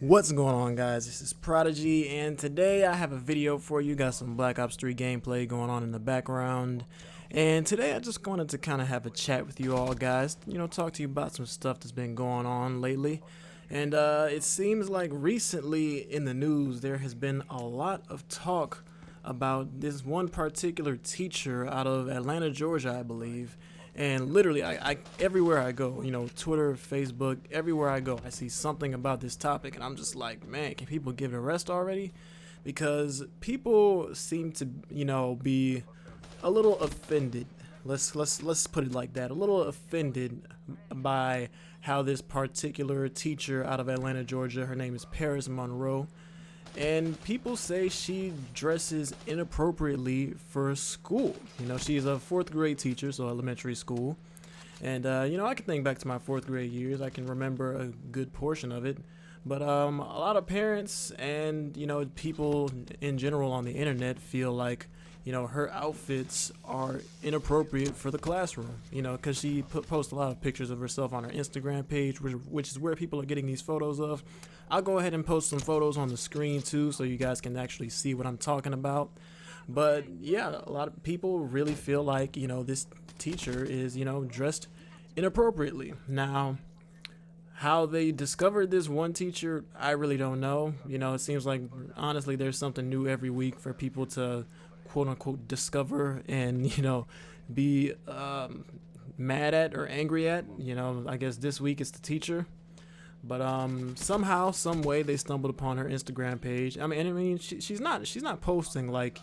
What's going on, guys? This is Prodigy, and today I have a video for you. Got some Black Ops 3 gameplay going on in the background, and today I just wanted to kind of have a chat with you all, guys. Talk to you about some stuff that's been going on lately. And it seems like recently in the news there has been a lot of talk about this one particular teacher out of Atlanta, Georgia, I believe. And literally, I everywhere I go, Twitter, Facebook, everywhere I go, I see something about this topic, and I'm just like, man, can people give it a rest already? Because people seem to, be a little offended. Let's put it like that. A little offended by how this particular teacher out of Atlanta, Georgia, her name is Monroe, and people say she dresses inappropriately for school. She's a fourth grade teacher, so elementary school. And, I can think back to my fourth grade years. I can remember a good portion of it. But a lot of parents and, people in general on the internet feel like, her outfits are inappropriate for the classroom, because she posts a lot of pictures of herself on her Instagram page, which is where people are getting these photos of. I'll go ahead and post some photos on the screen too, so you guys can actually see what I'm talking about. But yeah, a lot of people really feel like, this teacher is, dressed inappropriately. Now, how they discovered this one teacher, I really don't know. It seems like, honestly, there's something new every week for people to quote unquote discover and be mad at or angry at. I guess this week it's the teacher, but somehow, some way, they stumbled upon her Instagram page. I mean she's not posting like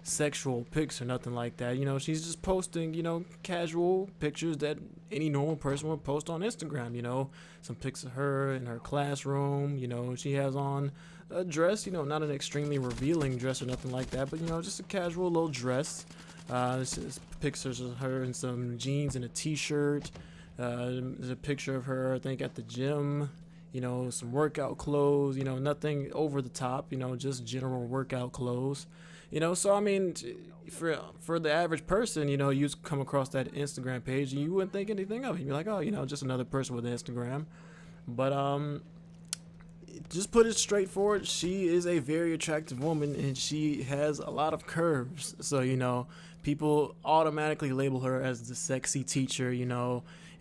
sexual pics or nothing like that. She's just posting casual pictures that any normal person would post on Instagram. Some pics of her in her classroom. She has on a dress, not an extremely revealing dress or nothing like that, but just a casual little dress. It's pictures of her in some jeans and a t-shirt. There's a picture of her, I think, at the gym. Some workout clothes. Nothing over the top. Just general workout clothes. So I mean, for the average person, you come across that Instagram page and you wouldn't think anything of it. You'd be like, oh, just another person with Instagram. But just put it straightforward, she is a very attractive woman and she has a lot of curves. So, people automatically label her as the sexy teacher,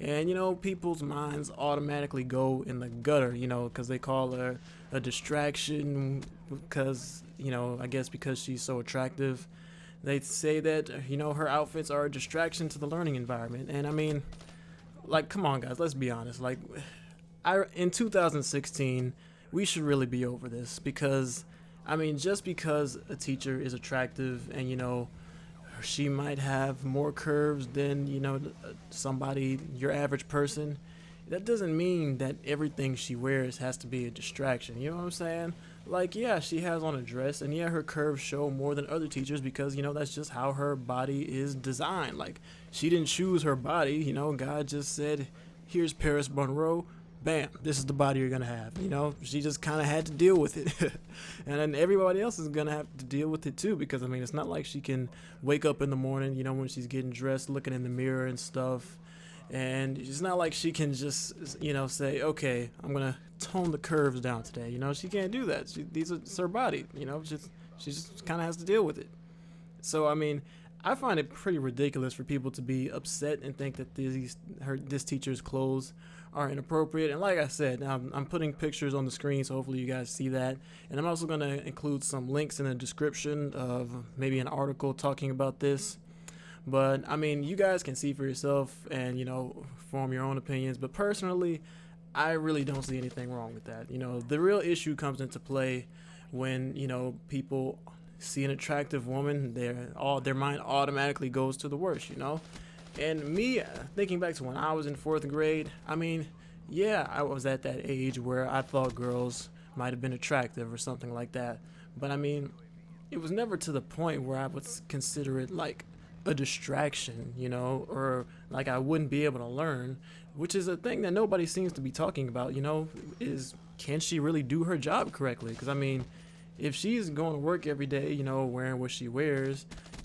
and, people's minds automatically go in the gutter, because they call her a distraction because, I guess because she's so attractive. They say that, her outfits are a distraction to the learning environment. And I mean, like, come on, guys, let's be honest. Like, in 2016, we should really be over this because, I mean, just because a teacher is attractive and, she might have more curves than, somebody, your average person, that doesn't mean that everything she wears has to be a distraction. You know what I'm saying? Like, yeah, she has on a dress, and yeah, her curves show more than other teachers because, that's just how her body is designed. Like, she didn't choose her body, God just said, here's Paris Monroe. Bam, this is the body you're gonna have. She just kind of had to deal with it. And then everybody else is gonna have to deal with it too, because I mean, it's not like she can wake up in the morning, when she's getting dressed, looking in the mirror and stuff, and it's not like she can just say, okay, I'm gonna tone the curves down today. She can't do that. It's her body. She just kind of has to deal with it. So I mean, I find it pretty ridiculous for people to be upset and think that this teacher's clothes are inappropriate. And like I said, I'm putting pictures on the screen, so hopefully you guys see that. And I'm also going to include some links in the description of maybe an article talking about this. But I mean, you guys can see for yourself and form your own opinions. But personally, I really don't see anything wrong with that. The real issue comes into play when people see an attractive woman, their mind automatically goes to the worst, And me, thinking back to when I was in fourth grade, I mean, yeah, I was at that age where I thought girls might have been attractive or something like that. But I mean, it was never to the point where I would consider it like a distraction, or like I wouldn't be able to learn, which is a thing that nobody seems to be talking about, is can she really do her job correctly? Because I mean, if she's going to work every day, wearing what she wears,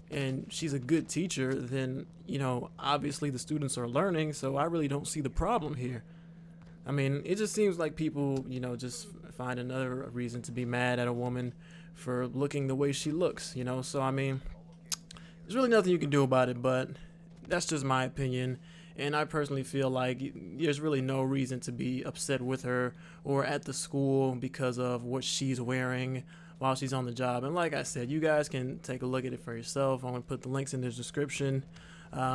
and she's a good teacher, then, obviously the students are learning, so I really don't see the problem here. I mean, it just seems like people, just find another reason to be mad at a woman for looking the way she looks, you know? So, I mean, there's really nothing you can do about it, but that's just my opinion. And I personally feel like there's really no reason to be upset with her or at the school because of what she's wearing while she's on the job. And like I said, you guys can take a look at it for yourself. I'm going to put the links in the description.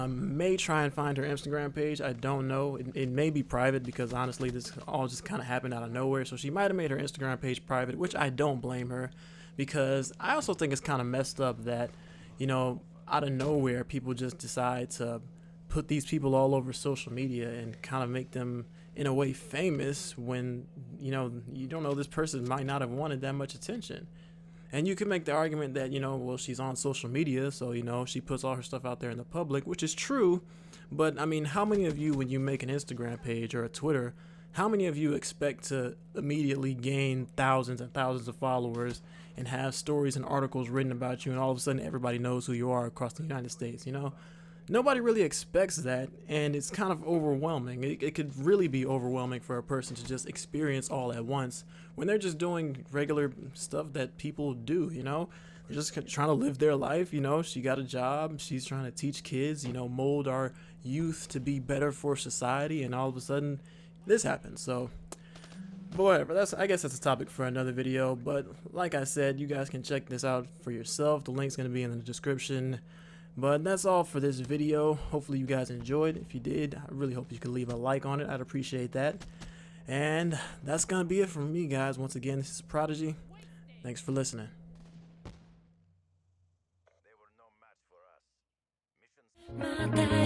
May try and find her Instagram page. I don't know. It may be private because honestly, this all just kind of happened out of nowhere. So she might have made her Instagram page private, which I don't blame her, because I also think it's kind of messed up that, you know, out of nowhere, people just decide to put these people all over social media and kind of make them in a way famous when, you know, you don't know, this person might not have wanted that much attention. And you can make the argument that, you know, well, she's on social media, so, you know, she puts all her stuff out there in the public, which is true. But I mean, how many of you, when you make an Instagram page or a Twitter, how many of you expect to immediately gain thousands and thousands of followers and have stories and articles written about you, and all of a sudden everybody knows who you are across the United States? You know, nobody really expects that, and it's kind of overwhelming. It could really be overwhelming for a person to just experience all at once when they're just doing regular stuff that people do, you know? They're just trying to live their life, you know? She got a job, she's trying to teach kids, you know, mold our youth to be better for society, and all of a sudden this happens. So, but whatever, I guess that's a topic for another video. But like I said, you guys can check this out for yourself. The link's going to be in the description. But that's all for this video. Hopefully you guys enjoyed. If you did, I really hope you could leave a like on it. I'd appreciate that. And that's going to be it from me, guys. Once again, this is Prodigy. Thanks for listening. My God.